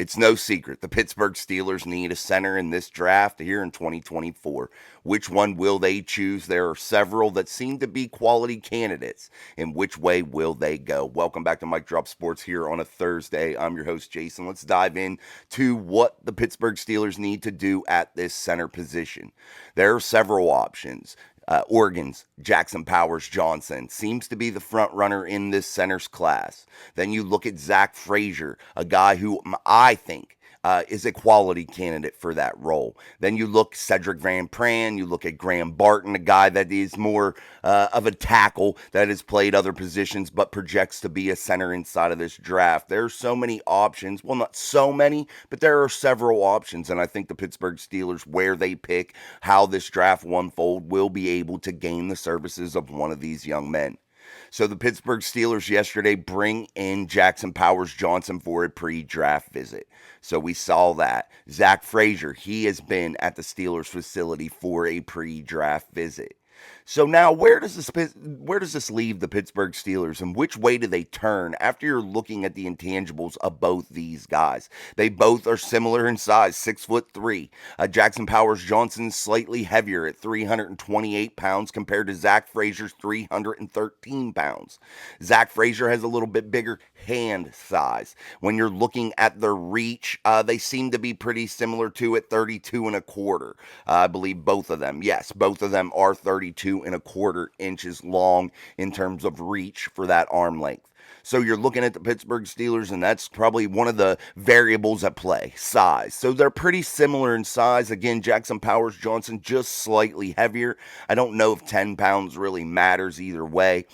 It's no secret the Pittsburgh Steelers need a center in this draft here in 2024. Which one will they choose? There are several that seem to be quality candidates. And which way will they go? Welcome back to Mike Drop Sports here on a Thursday. I'm your host, Jason. Let's dive in to what the Pittsburgh Steelers need to do at this center position. There are several options. Oregon's Jackson Powers Johnson seems to be the front runner in this center's class. Then you look at Zach Frazier, a guy who I think is a quality candidate for that role. Then you look Cedric Van Pran, you look at Graham Barton, a guy that is more of a tackle that has played other positions but projects to be a center inside of this draft. There are so many options. Well, not so many, but there are several options, and I think the Pittsburgh Steelers, where they pick, how this draft will unfold, will be able to gain the services of one of these young men. So the Pittsburgh Steelers yesterday bring in Jackson Powers Johnson for a pre-draft visit. So we saw that. Zach Frazier, he has been at the Steelers facility for a pre-draft visit. So now where does this leave the Pittsburgh Steelers, and which way do they turn after you're looking at the intangibles of both these guys? They both are similar in size, 6'3". Jackson Powers Johnson slightly heavier at 328 pounds compared to Zach Frazier's 313 pounds. Zach Frazier has a little bit bigger hand size. When you're looking at their reach, they seem to be pretty similar to at 32 and a quarter. I believe both of them. Yes, both of them are 32 and a quarter inches long in terms of reach for that arm length. So you're looking at the Pittsburgh Steelers, and that's probably one of the variables at play, size. So they're pretty similar in size. Again, Jackson Powers Johnson just slightly heavier. I don't know if 10 pounds really matters either way.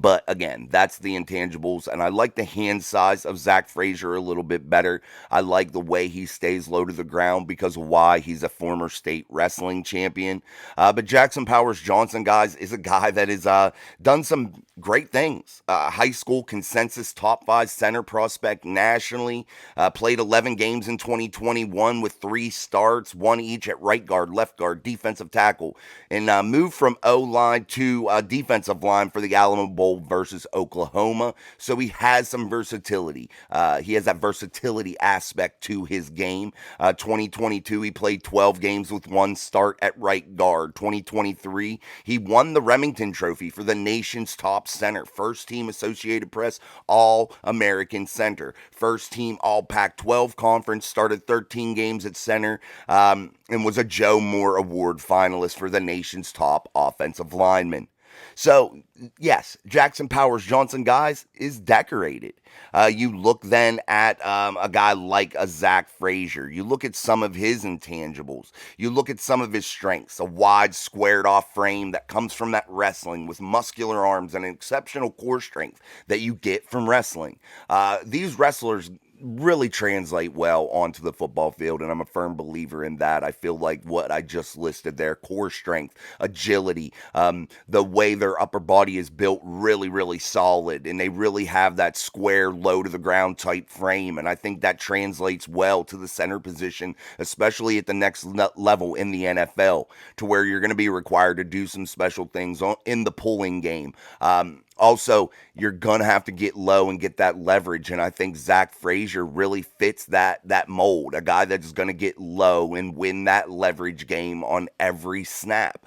But again, that's the intangibles, and I like the hand size of Zach Frazier a little bit better. I like the way he stays low to the ground because of why he's a former state wrestling champion. But Jackson Powers Johnson, guys, is a guy that has done some great things. High school consensus top 5 center prospect nationally. Played 11 games in 2021 with 3 starts, 1 each at right guard, left guard, defensive tackle, and moved from O-line to defensive line for the Alamo Bowl versus Oklahoma. So he has some versatility. He has that versatility aspect to his game. 2022, he played 12 games with 1 start at right guard. 2023, he won the Remington Trophy for the nation's top center. First team Associated Press All-American center. First team All Pac-12 conference. Started 13 games at center. And was a Joe Moore Award finalist for the nation's top offensive lineman. So, yes, Jackson Powers Johnson, guys, is decorated. You look then at a guy like a Zach Frazier. You look at some of his intangibles. You look at some of his strengths. A wide, squared-off frame that comes from that wrestling with muscular arms and an exceptional core strength that you get from wrestling. These wrestlers really translate well onto the football field, and I'm a firm believer in that. I feel like what I just listed there, core strength, agility, the way their upper body is built, really, really solid, and they really have that square, low to the ground type frame, and I think that translates well to the center position, especially at the next level in the NFL, to where you're going to be required to do some special things in the pulling game. Also, you're going to have to get low and get that leverage, and I think Zach Frazier really fits that mold, a guy that's going to get low and win that leverage game on every snap,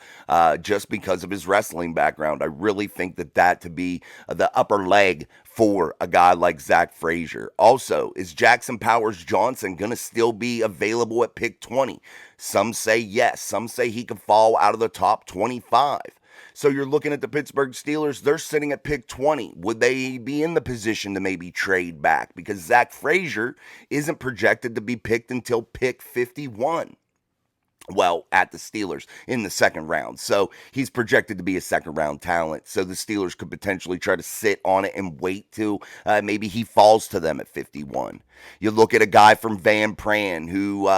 just because of his wrestling background. I really think that to be the upper leg for a guy like Zach Frazier. Also, is Jackson Powers Johnson going to still be available at pick 20? Some say yes. Some say he could fall out of the top 25. So you're looking at the Pittsburgh Steelers, they're sitting at pick 20. Would they be in the position to maybe trade back? Because Zach Frazier isn't projected to be picked until pick 51. Well, at the Steelers in the second round. So he's projected to be a second round talent. So the Steelers could potentially try to sit on it and wait till maybe he falls to them at 51. You look at a guy from Van Pran who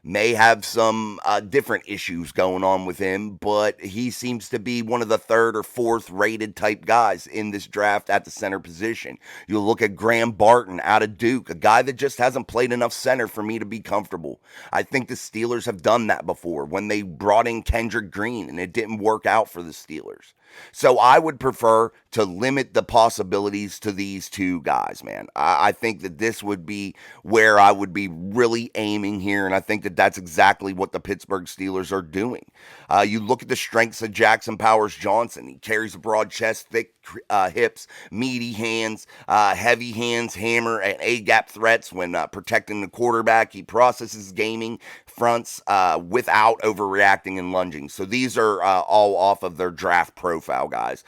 may have some different issues going on with him, but he seems to be one of the 3rd or 4th rated type guys in this draft at the center position. You look at Graham Barton out of Duke, a guy that just hasn't played enough center for me to be comfortable. I think the Steelers have done that before when they brought in Kendrick Green and it didn't work out for the Steelers. So I would prefer to limit the possibilities to these two guys, man. I think that this would be where I would be really aiming here, and I think that that's exactly what the Pittsburgh Steelers are doing. You look at the strengths of Jackson Powers Johnson. He carries a broad chest, thick hips, meaty heavy hands, hammer and A-gap threats when protecting the quarterback. He processes gaming fronts without overreacting and lunging. So these are all off of their draft profile, guys.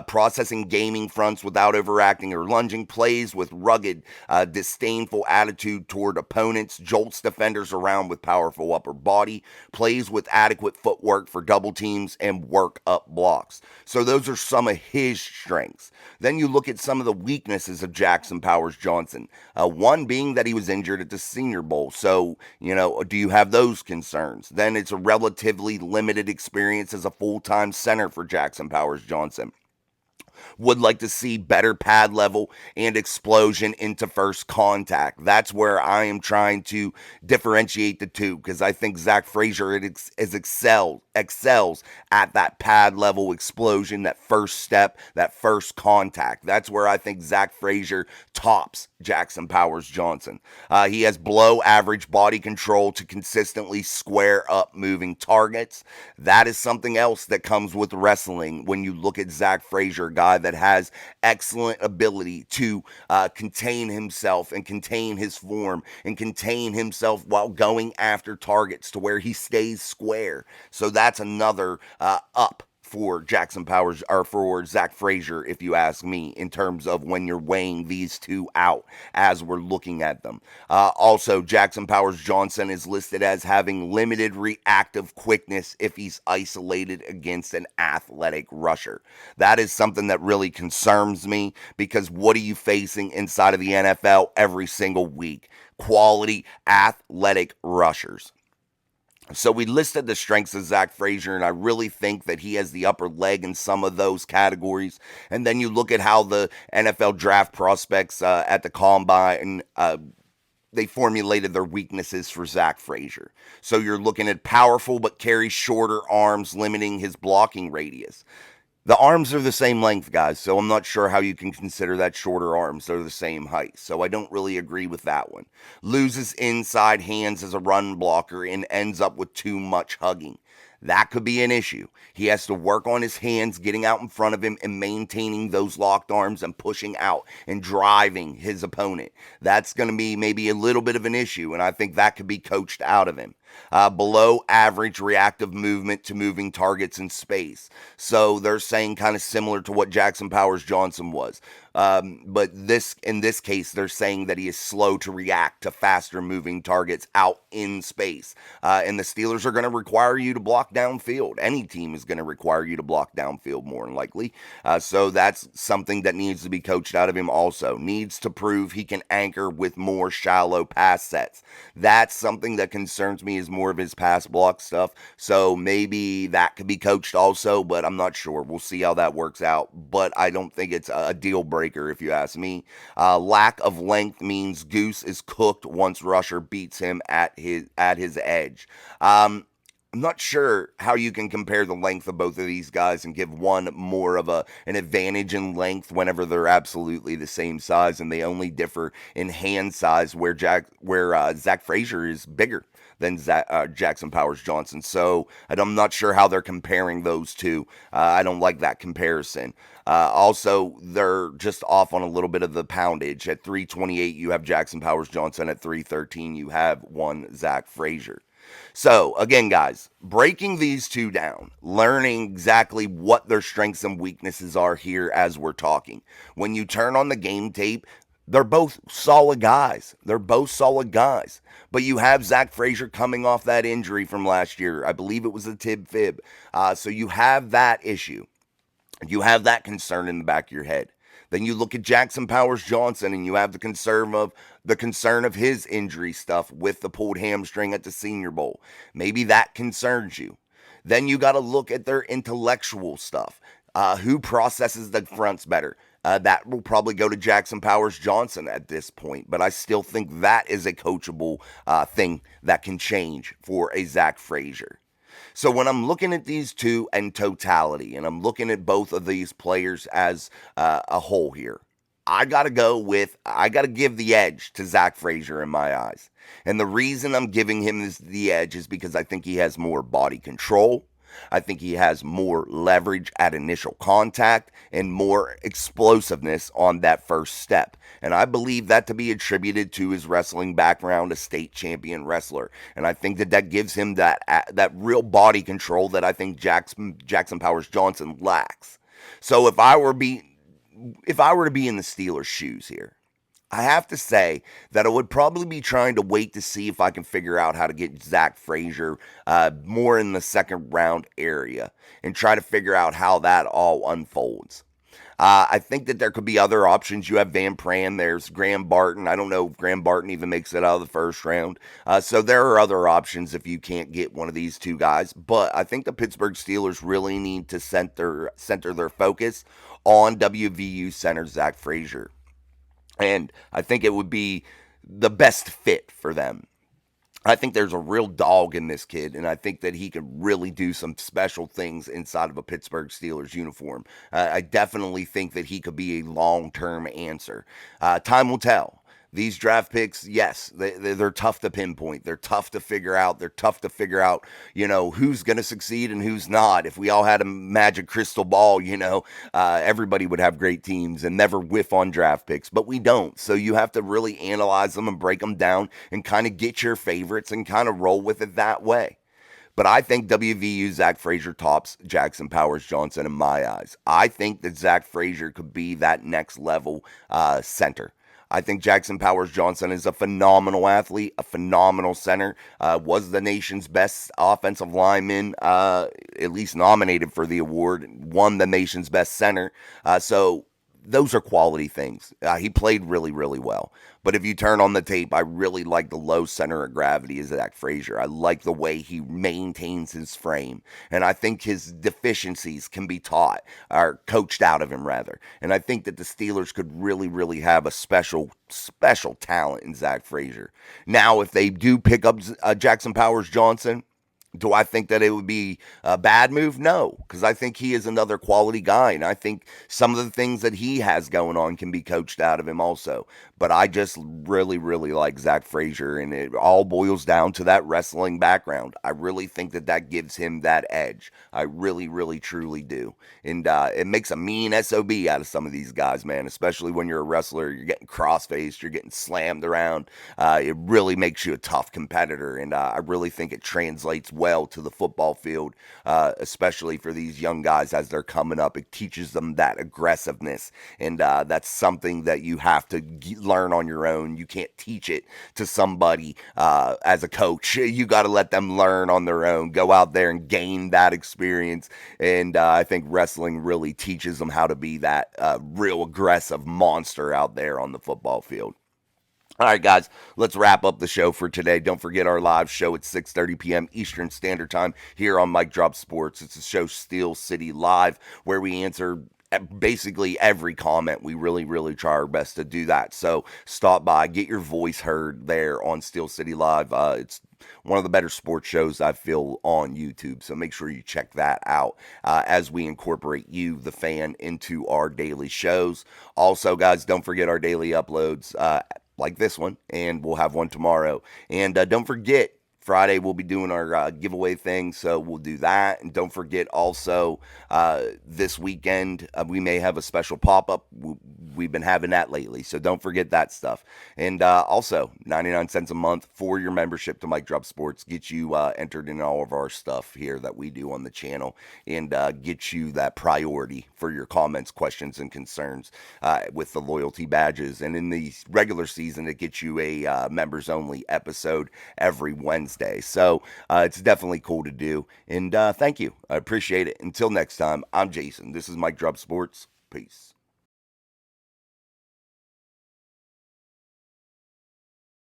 Processing gaming fronts without overacting or lunging, plays with rugged, disdainful attitude toward opponents, jolts defenders around with powerful upper body, plays with adequate footwork for double teams, and work up blocks. So those are some of his strengths. Then you look at some of the weaknesses of Jackson Powers Johnson. One being that he was injured at the Senior Bowl. So, do you have those concerns? Then it's a relatively limited experience as a full-time center for Jackson Powers Johnson. Would like to see better pad level and explosion into first contact. That's where I am trying to differentiate the two, because I think Zach Frazier excels at that pad level explosion, that first step, that first contact. That's where I think Zach Frazier tops Jackson Powers Johnson. He has below average body control to consistently square up moving targets. That is something else that comes with wrestling when you look at Zach Frazier, a guy that has excellent ability to contain himself and contain his form and contain himself while going after targets to where he stays square. So that's another up for Jackson Powers, or for Zach Frazier, if you ask me, in terms of when you're weighing these two out as we're looking at them. Also, Jackson Powers Johnson is listed as having limited reactive quickness if he's isolated against an athletic rusher. That is something that really concerns me, because what are you facing inside of the NFL every single week? Quality athletic rushers. So we listed the strengths of Zach Frazier, and I really think that he has the upper leg in some of those categories. And then you look at how the NFL draft prospects at the combine, they formulated their weaknesses for Zach Frazier. So you're looking at powerful but carries shorter arms, limiting his blocking radius. The arms are the same length, guys, so I'm not sure how you can consider that shorter arms. They're the same height, so I don't really agree with that one. Loses inside hands as a run blocker and ends up with too much hugging. That could be an issue. He has to work on his hands, getting out in front of him and maintaining those locked arms and pushing out and driving his opponent. That's going to be maybe a little bit of an issue, and I think that could be coached out of him. Below average reactive movement to moving targets in space. So they're saying kind of similar to what Jackson Powers Johnson was. But in this case, they're saying that he is slow to react to faster moving targets out in space. And the Steelers are going to require you to block downfield. Any team is going to require you to block downfield more than likely. So that's something that needs to be coached out of him also. Needs to prove he can anchor with more shallow pass sets. That's something that concerns me, is more of his pass block stuff. So maybe that could be coached also, but I'm not sure. We'll see how that works out. But I don't think it's a deal breaker, if you ask me. Lack of length means Goose is cooked once rusher beats him at his edge. I'm not sure how you can compare the length of both of these guys and give one more of an advantage in length whenever they're absolutely the same size, and they only differ in hand size, where Zach Frazier is bigger than Jackson Powers Johnson. So I'm not sure how they're comparing those two. I don't like that comparison. Also, they're just off on a little bit of the poundage. At 328, you have Jackson Powers Johnson. At 313, you have one Zach Frazier. So, again, guys, breaking these two down, learning exactly what their strengths and weaknesses are here as we're talking. When you turn on the game tape, they're both solid guys. But you have Zach Frazier coming off that injury from last year. I believe it was a tib fib. So you have that issue. You have that concern in the back of your head. Then you look at Jackson Powers Johnson, and you have the concern of his injury stuff with the pulled hamstring at the Senior Bowl. Maybe that concerns you. Then you got to look at their intellectual stuff. Who processes the fronts better? That will probably go to Jackson Powers Johnson at this point, but I still think that is a coachable thing that can change for a Zach Frazier. So when I'm looking at these two in totality, and I'm looking at both of these players as a whole here, I got to give the edge to Zach Frazier in my eyes. And the reason I'm giving him the edge is because I think he has more body control. I think he has more leverage at initial contact and more explosiveness on that first step. And I believe that to be attributed to his wrestling background, a state champion wrestler. And I think that gives him that real body control that I think Jackson Powers Johnson lacks. So if I were to be in the Steelers' shoes here, I have to say that I would probably be trying to wait to see if I can figure out how to get Zach Frazier more in the second round area and try to figure out how that all unfolds. I think that there could be other options. You have Van Pran. There's Graham Barton. I don't know if Graham Barton even makes it out of the first round. So there are other options if you can't get one of these two guys. But I think the Pittsburgh Steelers really need to center their focus on WVU center Zach Frazier. And I think it would be the best fit for them. I think there's a real dog in this kid, and I think that he could really do some special things inside of a Pittsburgh Steelers uniform. I definitely think that he could be a long-term answer. Time will tell. These draft picks, yes, they're tough to pinpoint. They're tough to figure out. They're tough to figure out, who's going to succeed and who's not. If we all had a magic crystal ball, everybody would have great teams and never whiff on draft picks, but we don't. So you have to really analyze them and break them down and kind of get your favorites and kind of roll with it that way. But I think WVU Zach Frazier tops Jackson Powers Johnson in my eyes. I think that Zach Frazier could be that next level center. I think Jackson Powers Johnson is a phenomenal athlete, a phenomenal center, was the nation's best offensive lineman, at least nominated for the award, won the nation's best center. So those are quality things. He played really, really well. But if you turn on the tape, I really like the low center of gravity of Zach Frazier. I like the way he maintains his frame. And I think his deficiencies can be taught, or coached out of him, rather. And I think that the Steelers could really, really have a special talent in Zach Frazier. Now, if they do pick up Jackson Powers Johnson, do I think that it would be a bad move? No, because I think he is another quality guy, and I think some of the things that he has going on can be coached out of him also. But I just really, really like Zach Frazier, and it all boils down to that wrestling background. I really think that gives him that edge. I really, really, truly do. And it makes a mean SOB out of some of these guys, man, especially when you're a wrestler. You're getting cross-faced, you're getting slammed around. It really makes you a tough competitor, and I really think it translates well to the football field, especially for these young guys as they're coming up. It teaches them that aggressiveness, and that's something that you have to learn on your own. You can't teach it to somebody as a coach. You got to let them learn on their own, go out there and gain that experience, and I think wrestling really teaches them how to be that real aggressive monster out there on the football field. All right, guys, let's wrap up the show for today. Don't forget our live show at 6:30 p.m. Eastern Standard Time here on Mic Drop Sports. It's a show, Steel City Live, where we answer basically every comment. We really, really try our best to do that. So stop by, get your voice heard there on Steel City Live. It's one of the better sports shows I feel on YouTube. So make sure you check that out as we incorporate you, the fan, into our daily shows. Also, guys, don't forget our daily uploads. Like this one, and we'll have one tomorrow. And don't forget, Friday we'll be doing our giveaway thing, so we'll do that. And don't forget also, this weekend we may have a special pop-up. We've been having that lately, so don't forget that stuff. And also, 99 cents a month for your membership to Mic Drop Sports gets you entered in all of our stuff here that we do on the channel, and gets you that priority for your comments, questions, and concerns with the loyalty badges. And in the regular season, it gets you a members-only episode every Wednesday. So it's definitely cool to do. And thank you. I appreciate it. Until next time, I'm Jason. This is Mic Drop Sports. Peace.